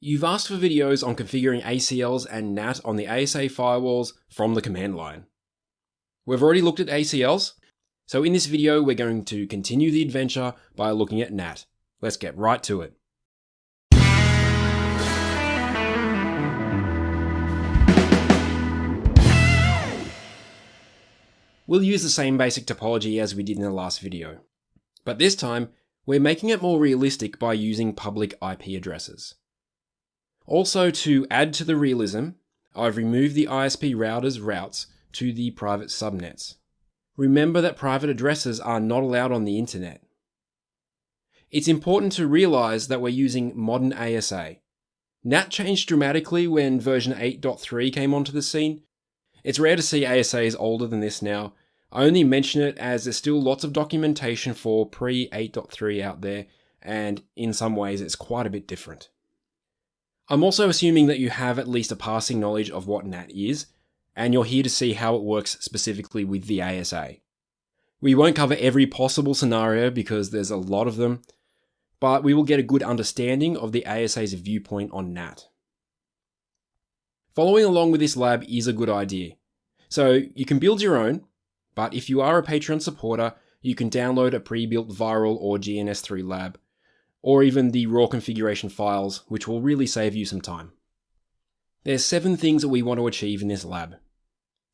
You've asked for videos on configuring ACLs and NAT on the ASA firewalls from the command line. We've already looked at ACLs, so in this video we're going to continue the adventure by looking at NAT. Let's get right to it. We'll use the same basic topology as we did in the last video, but this time we're making it more realistic by using public IP addresses. Also, to add to the realism, I've removed the ISP router's routes to the private subnets. Remember that private addresses are not allowed on the internet. It's important to realize that we're using modern ASA. NAT changed dramatically when version 8.3 came onto the scene. It's rare to see ASAs older than this now. I only mention it as there's still lots of documentation for pre-8.3 out there, and in some ways it's quite a bit different. I'm also assuming that you have at least a passing knowledge of what NAT is, and you're here to see how it works specifically with the ASA. We won't cover every possible scenario because there's a lot of them, but we will get a good understanding of the ASA's viewpoint on NAT. Following along with this lab is a good idea. So you can build your own, but if you are a Patreon supporter, you can download a pre-built Virl or GNS3 lab, or even the raw configuration files, which will really save you some time. There's 7 things that we want to achieve in this lab.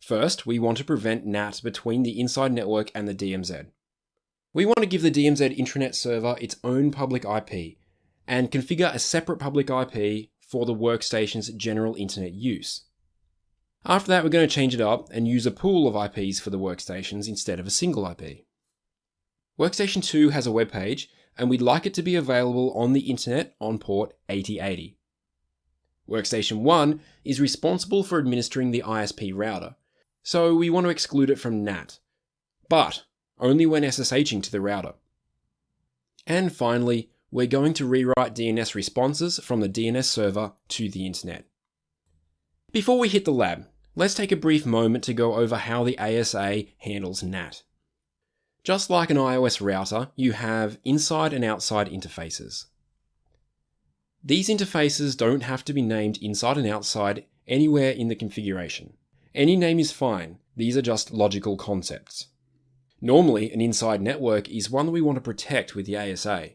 First, we want to prevent NAT between the inside network and the DMZ. We want to give the DMZ intranet server its own public IP, and configure a separate public IP for the workstation's general internet use. After that, we're going to change it up and use a pool of IPs for the workstations instead of a single IP. Workstation 2 has a web page, and we'd like it to be available on the internet on port 8080. Workstation 1 is responsible for administering the ISP router, so we want to exclude it from NAT, but only when SSHing to the router. And finally, we're going to rewrite DNS responses from the DNS server to the internet. Before we hit the lab, let's take a brief moment to go over how the ASA handles NAT. Just like an iOS router, you have inside and outside interfaces. These interfaces don't have to be named inside and outside anywhere in the configuration. Any name is fine, these are just logical concepts. Normally, an inside network is one that we want to protect with the ASA.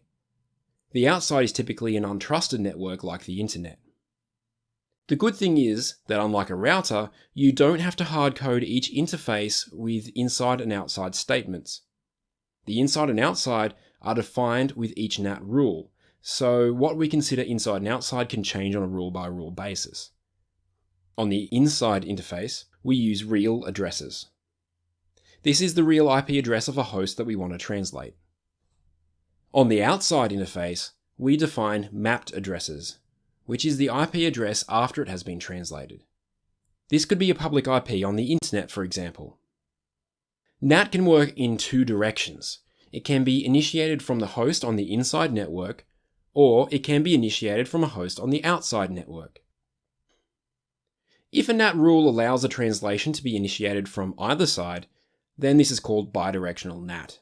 The outside is typically an untrusted network like the internet. The good thing is that unlike a router, you don't have to hardcode each interface with inside and outside statements. The inside and outside are defined with each NAT rule, so what we consider inside and outside can change on a rule-by-rule basis. On the inside interface, we use real addresses. This is the real IP address of a host that we want to translate. On the outside interface, we define mapped addresses, which is the IP address after it has been translated. This could be a public IP on the internet, for example. NAT can work in 2 directions. It can be initiated from the host on the inside network, or it can be initiated from a host on the outside network. If a NAT rule allows a translation to be initiated from either side, then this is called bidirectional NAT.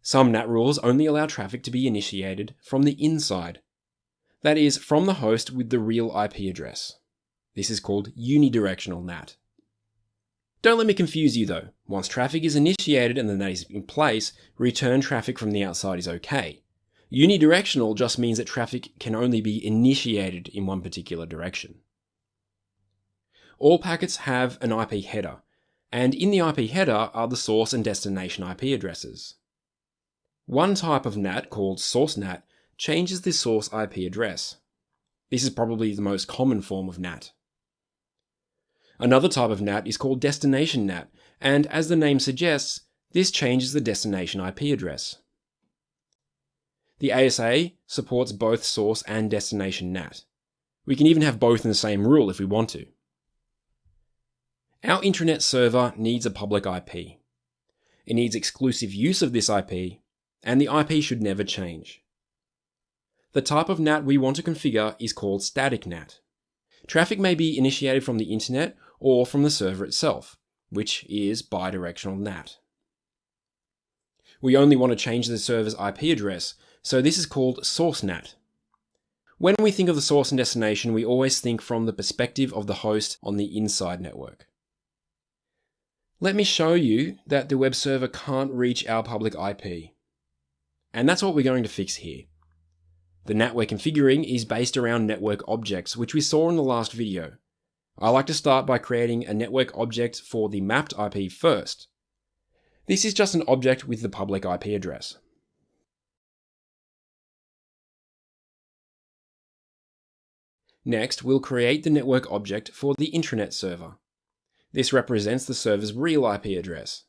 Some NAT rules only allow traffic to be initiated from the inside, that is, from the host with the real IP address. This is called unidirectional NAT. Don't let me confuse you though. Once traffic is initiated and the NAT is in place, return traffic from the outside is okay. Unidirectional just means that traffic can only be initiated in one particular direction. All packets have an IP header, and in the IP header are the source and destination IP addresses. One type of NAT, called source NAT, changes the source IP address. This is probably the most common form of NAT. Another type of NAT is called destination NAT, and as the name suggests, this changes the destination IP address. The ASA supports both source and destination NAT. We can even have both in the same rule if we want to. Our intranet server needs a public IP. It needs exclusive use of this IP, and the IP should never change. The type of NAT we want to configure is called static NAT. Traffic may be initiated from the internet or from the server itself, which is bidirectional NAT. We only want to change the server's IP address, so this is called source NAT. When we think of the source and destination, we always think from the perspective of the host on the inside network. Let me show you that the web server can't reach our public IP. And that's what we're going to fix here. The NAT we're configuring is based around network objects, which we saw in the last video. I like to start by creating a network object for the mapped IP first. This is just an object with the public IP address. Next, we'll create the network object for the intranet server. This represents the server's real IP address.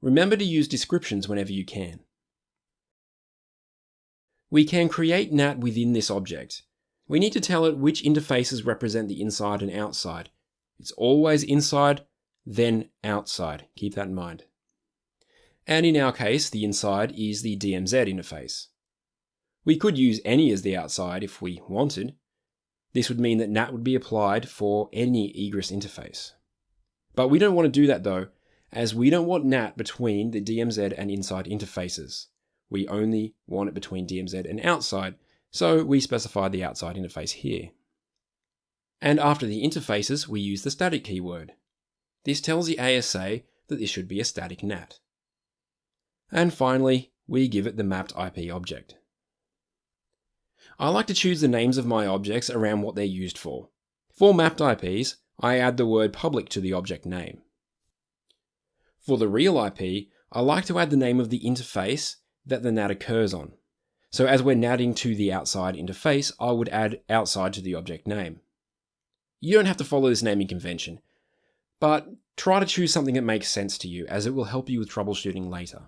Remember to use descriptions whenever you can. We can create NAT within this object. We need to tell it which interfaces represent the inside and outside. It's always inside, then outside. Keep that in mind. And in our case, the inside is the DMZ interface. We could use any as the outside if we wanted. This would mean that NAT would be applied for any egress interface. But we don't want to do that though, as we don't want NAT between the DMZ and inside interfaces. We only want it between DMZ and outside, so we specify the outside interface here. And after the interfaces, we use the static keyword. This tells the ASA that this should be a static NAT. And finally, we give it the mapped IP object. I like to choose the names of my objects around what they're used for. For mapped IPs, I add the word public to the object name. For the real IP, I like to add the name of the interface that the NAT occurs on. So as we're NATing to the outside interface, I would add outside to the object name. You don't have to follow this naming convention, but try to choose something that makes sense to you, as it will help you with troubleshooting later.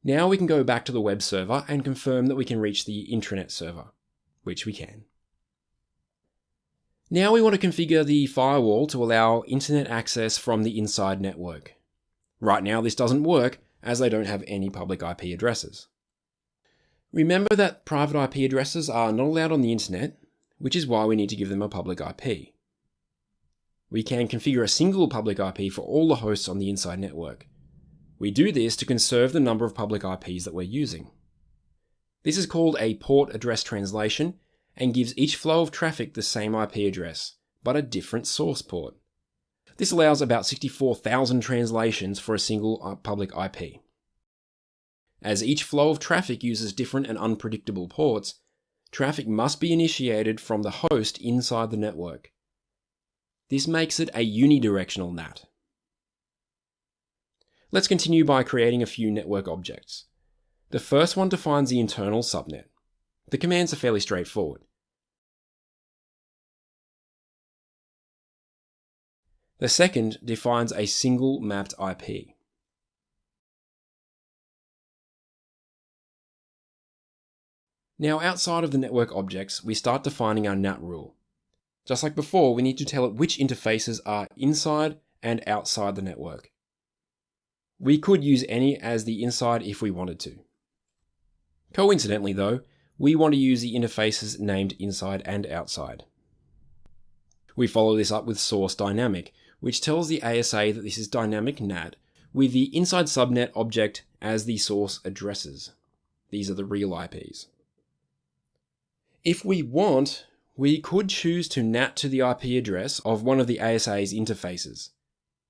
Now we can go back to the web server and confirm that we can reach the intranet server, which we can. Now we want to configure the firewall to allow internet access from the inside network. Right now this doesn't work as they don't have any public IP addresses. Remember that private IP addresses are not allowed on the internet, which is why we need to give them a public IP. We can configure a single public IP for all the hosts on the inside network. We do this to conserve the number of public IPs that we're using. This is called a port address translation and gives each flow of traffic the same IP address, but a different source port. This allows about 64,000 translations for a single public IP. As each flow of traffic uses different and unpredictable ports, traffic must be initiated from the host inside the network. This makes it a unidirectional NAT. Let's continue by creating a few network objects. The first one defines the internal subnet. The commands are fairly straightforward. The second defines a single mapped IP. Now outside of the network objects, we start defining our NAT rule. Just like before, we need to tell it which interfaces are inside and outside the network. We could use any as the inside if we wanted to. Coincidentally though, we want to use the interfaces named inside and outside. We follow this up with source dynamic, which tells the ASA that this is dynamic NAT with the inside subnet object as the source addresses. These are the real IPs. If we want, we could choose to NAT to the IP address of one of the ASA's interfaces.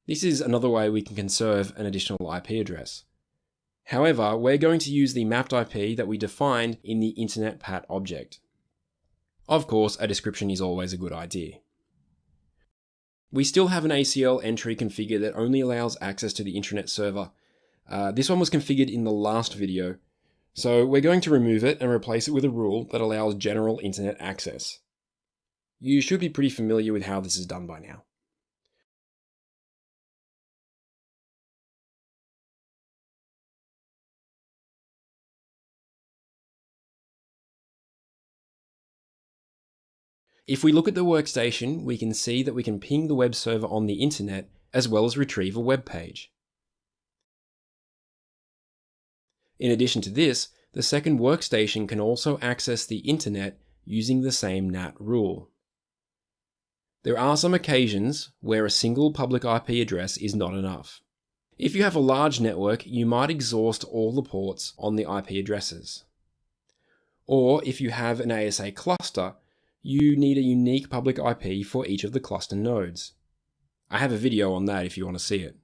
This is another way we can conserve an additional IP address. However, we're going to use the mapped IP that we defined in the Internet PAT object. Of course, a description is always a good idea. We still have an ACL entry configured that only allows access to the intranet server. This one was configured in the last video, so we're going to remove it and replace it with a rule that allows general internet access. You should be pretty familiar with how this is done by now. If we look at the workstation, we can see that we can ping the web server on the internet as well as retrieve a web page. In addition to this, the second workstation can also access the internet using the same NAT rule. There are some occasions where a single public IP address is not enough. If you have a large network, you might exhaust all the ports on the IP addresses. Or if you have an ASA cluster, you need a unique public IP for each of the cluster nodes. I have a video on that if you want to see it.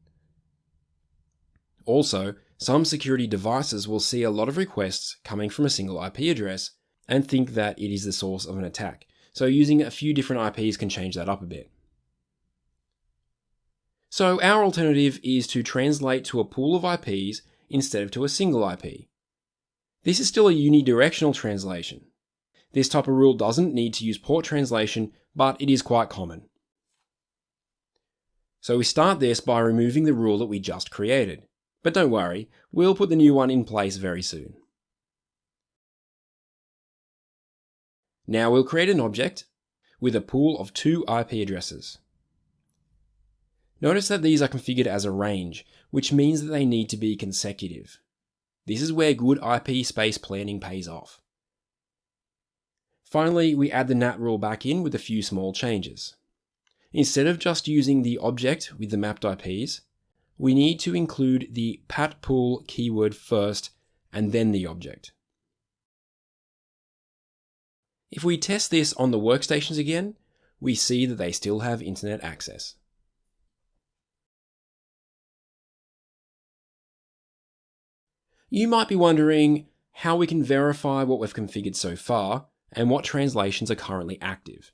Also, some security devices will see a lot of requests coming from a single IP address and think that it is the source of an attack. So using a few different IPs can change that up a bit. So our alternative is to translate to a pool of IPs instead of to a single IP. This is still a unidirectional translation. This type of rule doesn't need to use port translation, but it is quite common. So we start this by removing the rule that we just created. But don't worry, we'll put the new one in place very soon. Now we'll create an object with a pool of 2 IP addresses. Notice that these are configured as a range, which means that they need to be consecutive. This is where good IP space planning pays off. Finally, we add the NAT rule back in with a few small changes. Instead of just using the object with the mapped IPs, we need to include the patpool keyword first and then the object. If we test this on the workstations again, we see that they still have internet access. You might be wondering how we can verify what we've configured so far and what translations are currently active.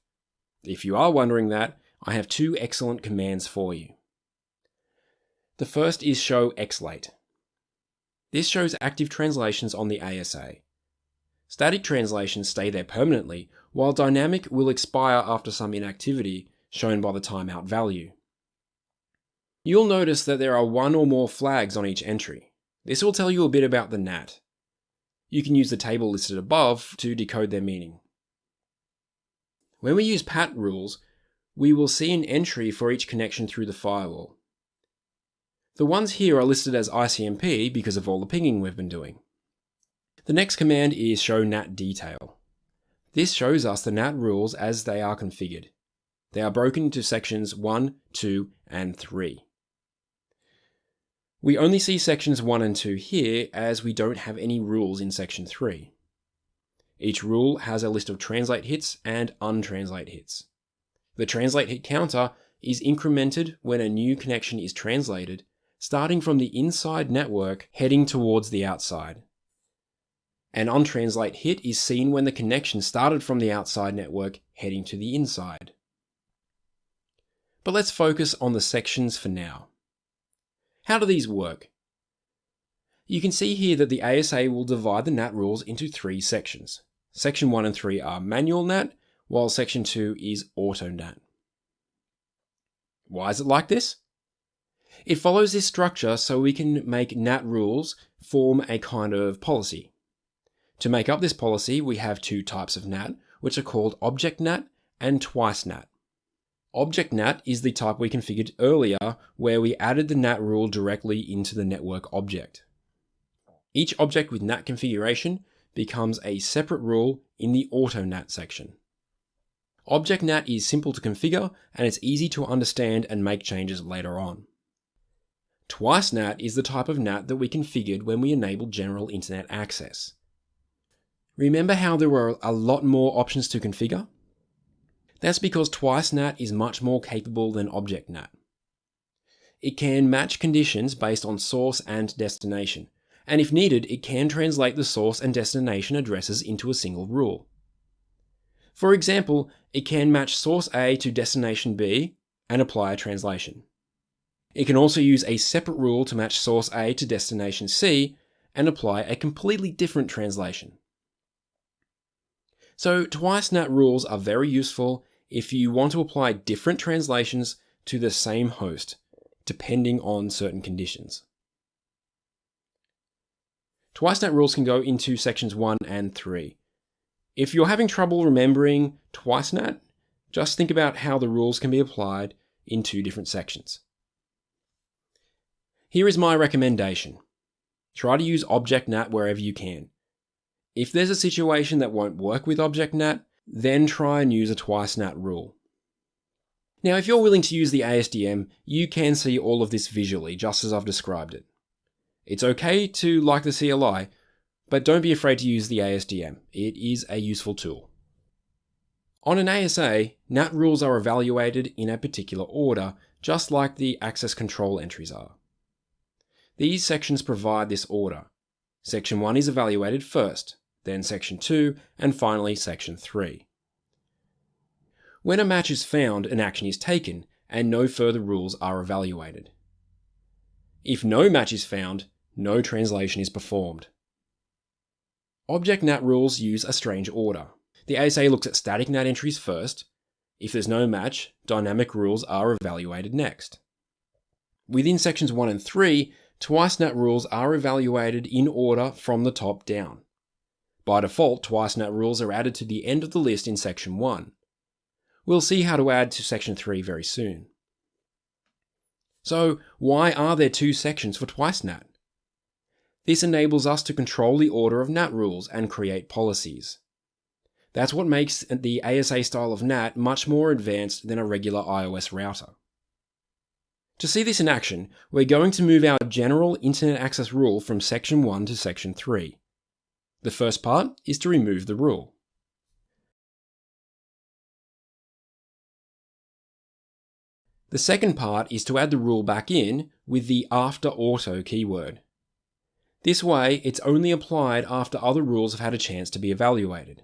If you are wondering that, I have 2 excellent commands for you. The first is show xlate. This shows active translations on the ASA. Static translations stay there permanently, while dynamic will expire after some inactivity, shown by the timeout value. You'll notice that there are 1 or more flags on each entry. This will tell you a bit about the NAT. You can use the table listed above to decode their meaning. When we use pat rules, we will see an entry for each connection through the firewall. The ones here are listed as ICMP because of all the pinging we've been doing. The next command is show NAT detail. This shows us the NAT rules as they are configured. They are broken into sections 1, 2, and 3. We only see sections 1 and 2 here as we don't have any rules in section 3. Each rule has a list of translate hits and untranslate hits. The translate hit counter is incremented when a new connection is translated, starting from the inside network heading towards the outside. An untranslate hit is seen when the connection started from the outside network heading to the inside. But let's focus on the sections for now. How do these work? You can see here that the ASA will divide the NAT rules into 3 sections. Section 1 and 3 are manual NAT, while section 2 is auto NAT. Why is it like this? It follows this structure so we can make NAT rules form a kind of policy. To make up this policy, we have 2 types of NAT, which are called Object NAT and Twice NAT. Object NAT is the type we configured earlier, where we added the NAT rule directly into the network object. Each object with NAT configuration becomes a separate rule in the Auto NAT section. Object NAT is simple to configure, and it's easy to understand and make changes later on. Twice NAT is the type of NAT that we configured when we enabled general internet access. Remember how there were a lot more options to configure? That's because Twice NAT is much more capable than Object NAT. It can match conditions based on source and destination, and if needed, it can translate the source and destination addresses into a single rule. For example, it can match source A to destination B and apply a translation. It can also use a separate rule to match source A to destination C and apply a completely different translation. So Twice NAT rules are very useful if you want to apply different translations to the same host, depending on certain conditions. Twice NAT rules can go into sections 1 and 3. If you're having trouble remembering Twice NAT, just think about how the rules can be applied in 2 different sections. Here is my recommendation. Try to use Object NAT wherever you can. If there's a situation that won't work with Object NAT, then try and use a Twice NAT rule. Now, if you're willing to use the ASDM, you can see all of this visually, just as I've described it. It's okay to like the CLI, but don't be afraid to use the ASDM. It is a useful tool. On an ASA, NAT rules are evaluated in a particular order, just like the access control entries are. These sections provide this order. Section 1 is evaluated first, then Section 2, and finally Section 3. When a match is found, an action is taken, and no further rules are evaluated. If no match is found, no translation is performed. Object NAT rules use a strange order. The ASA looks at static NAT entries first. If there's no match, dynamic rules are evaluated next. Within sections 1 and 3, twice NAT rules are evaluated in order from the top down. By default, twice NAT rules are added to the end of the list in section 1. We'll see how to add to section 3 very soon. So, why are there two sections for twice NAT? This enables us to control the order of NAT rules and create policies. That's what makes the ASA style of NAT much more advanced than a regular iOS router. To see this in action, we're going to move our general internet access rule from section 1 to section 3. The first part is to remove the rule. The second part is to add the rule back in with the after auto keyword. This way, it's only applied after other rules have had a chance to be evaluated.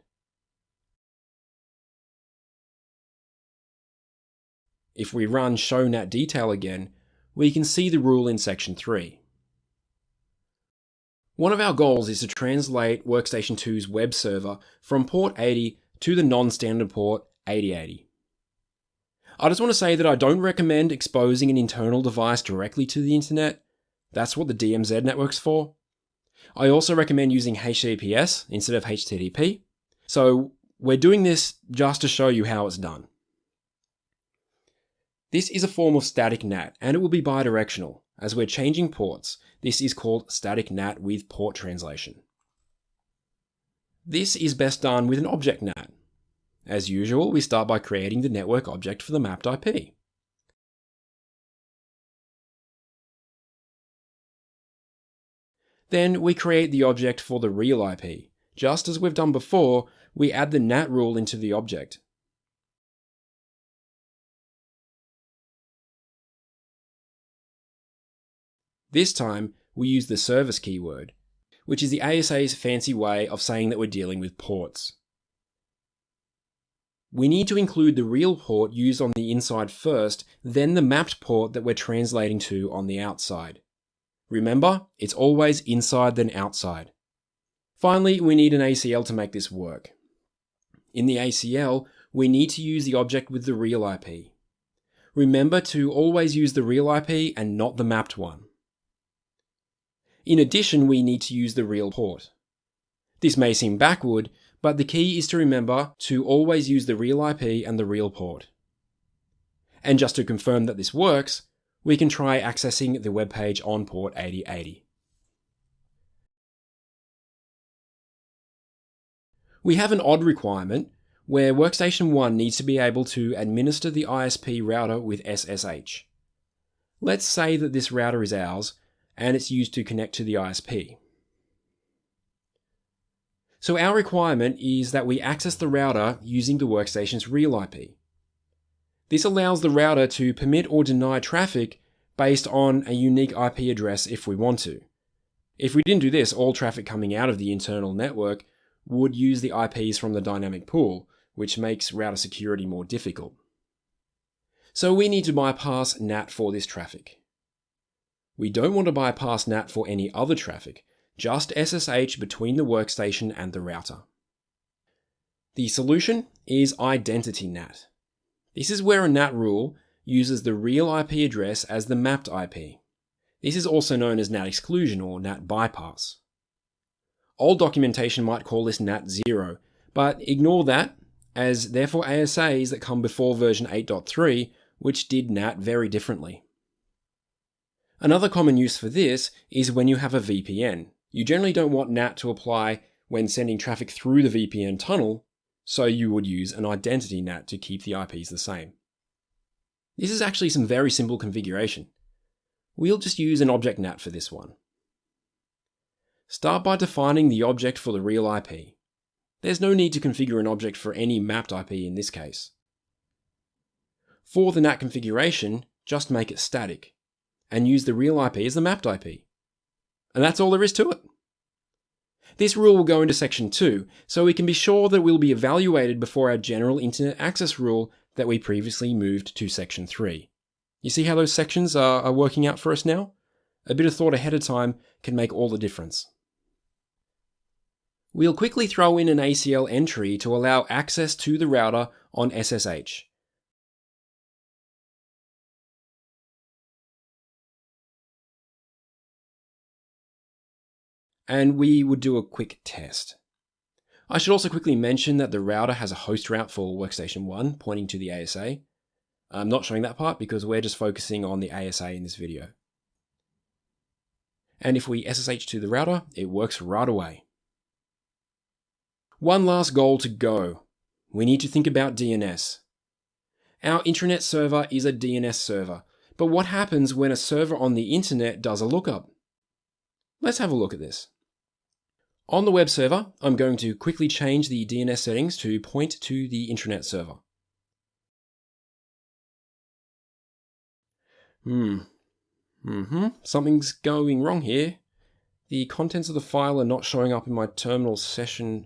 If we run show NAT detail again, we can see the rule in section 3. One of our goals is to translate Workstation 2's web server from port 80 to the non-standard port 8080. I just want to say that I don't recommend exposing an internal device directly to the internet. That's what the DMZ network's for. I also recommend using HTTPS instead of HTTP. So we're doing this just to show you how it's done. This is a form of static NAT, and it will be bidirectional. As we're changing ports, this is called static NAT with port translation. This is best done with an object NAT. As usual, we start by creating the network object for the mapped IP. Then we create the object for the real IP. Just as we've done before, we add the NAT rule into the object. This time, we use the service keyword, which is the ASA's fancy way of saying that we're dealing with ports. We need to include the real port used on the inside first, then the mapped port that we're translating to on the outside. Remember, it's always inside then outside. Finally, we need an ACL to make this work. In the ACL, we need to use the object with the real IP. Remember to always use the real IP and not the mapped one. In addition, we need to use the real port. This may seem backward, but the key is to remember to always use the real IP and the real port. And just to confirm that this works, we can try accessing the web page on port 8080. We have an odd requirement where Workstation 1 needs to be able to administer the ISP router with SSH. Let's say that this router is ours, and it's used to connect to the ISP. So our requirement is that we access the router using the workstation's real IP. This allows the router to permit or deny traffic based on a unique IP address if we want to. If we didn't do this, all traffic coming out of the internal network would use the IPs from the dynamic pool, which makes router security more difficult. So we need to bypass NAT for this traffic. We don't want to bypass NAT for any other traffic, just SSH between the workstation and the router. The solution is Identity NAT. This is where a NAT rule uses the real IP address as the mapped IP. This is also known as NAT exclusion or NAT bypass. Old documentation might call this NAT 0, but ignore that, as they're for ASAs that come before version 8.3, which did NAT very differently. Another common use for this is when you have a VPN. You generally don't want NAT to apply when sending traffic through the VPN tunnel, so you would use an identity NAT to keep the IPs the same. This is actually some very simple configuration. We'll just use an object NAT for this one. Start by defining the object for the real IP. There's no need to configure an object for any mapped IP in this case. For the NAT configuration, just make it static, and use the real IP as the mapped IP. And that's all there is to it. This rule will go into section 2, so we can be sure that it will be evaluated before our general internet access rule that we previously moved to section 3. You see how those sections are working out for us now? A bit of thought ahead of time can make all the difference. We'll quickly throw in an ACL entry to allow access to the router on SSH. And we would do a quick test. I should also quickly mention that the router has a host route for workstation 1 pointing to the ASA. I'm not showing that part because we're just focusing on the ASA in this video. And if we SSH to the router, it works right away. One last goal to go. We need to think about DNS. Our intranet server is a DNS server, but what happens when a server on the internet does a lookup? Let's have a look at this. On the web server, I'm going to quickly change the DNS settings to point to the intranet server. Something's going wrong here. The contents of the file are not showing up in my terminal session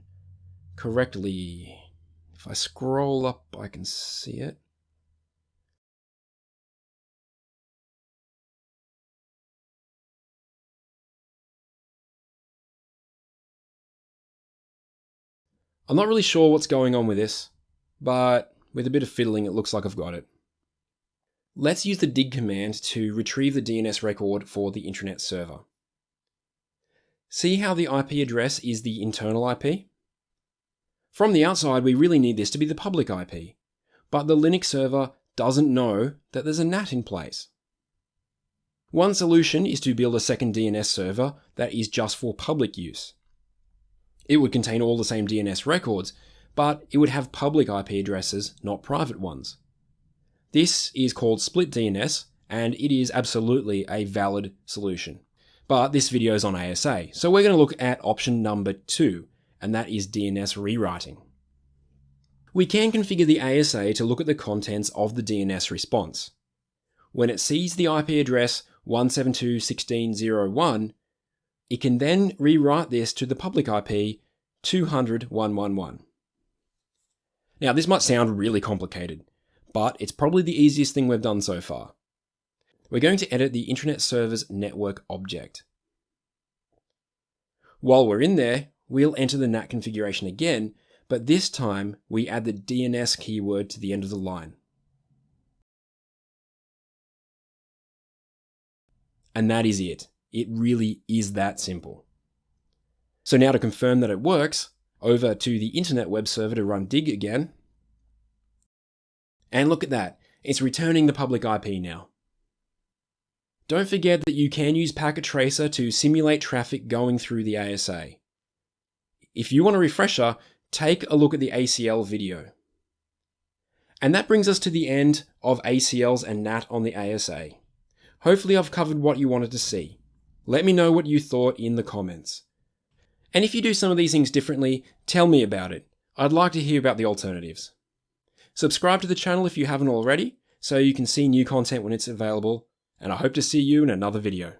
correctly. If I scroll up, I can see it. I'm not really sure what's going on with this, but with a bit of fiddling, it looks like I've got it. Let's use the dig command to retrieve the DNS record for the intranet server. See how the IP address is the internal IP? From the outside, we really need this to be the public IP, but the Linux server doesn't know that there's a NAT in place. One solution is to build a second DNS server that is just for public use. It would contain all the same DNS records, but it would have public IP addresses, not private ones. This is called split DNS, and it is absolutely a valid solution. But this video is on ASA, so we're going to look at option number 2, and that is DNS rewriting. We can configure the ASA to look at the contents of the DNS response. When it sees the IP address 172.16.0.1, it can then rewrite this to the public IP 200.111. Now, this might sound really complicated, but it's probably the easiest thing we've done so far. We're going to edit the intranet server's network object. While we're in there, we'll enter the NAT configuration again, but this time we add the DNS keyword to the end of the line. And that is it. It really is that simple. So now to confirm that it works, over to the internet web server to run dig again. And look at that, it's returning the public IP now. Don't forget that you can use Packet Tracer to simulate traffic going through the ASA. If you want a refresher, take a look at the ACL video. And that brings us to the end of ACLs and NAT on the ASA. Hopefully I've covered what you wanted to see. Let me know what you thought in the comments. And if you do some of these things differently, tell me about it. I'd like to hear about the alternatives. Subscribe to the channel if you haven't already, so you can see new content when it's available, and I hope to see you in another video.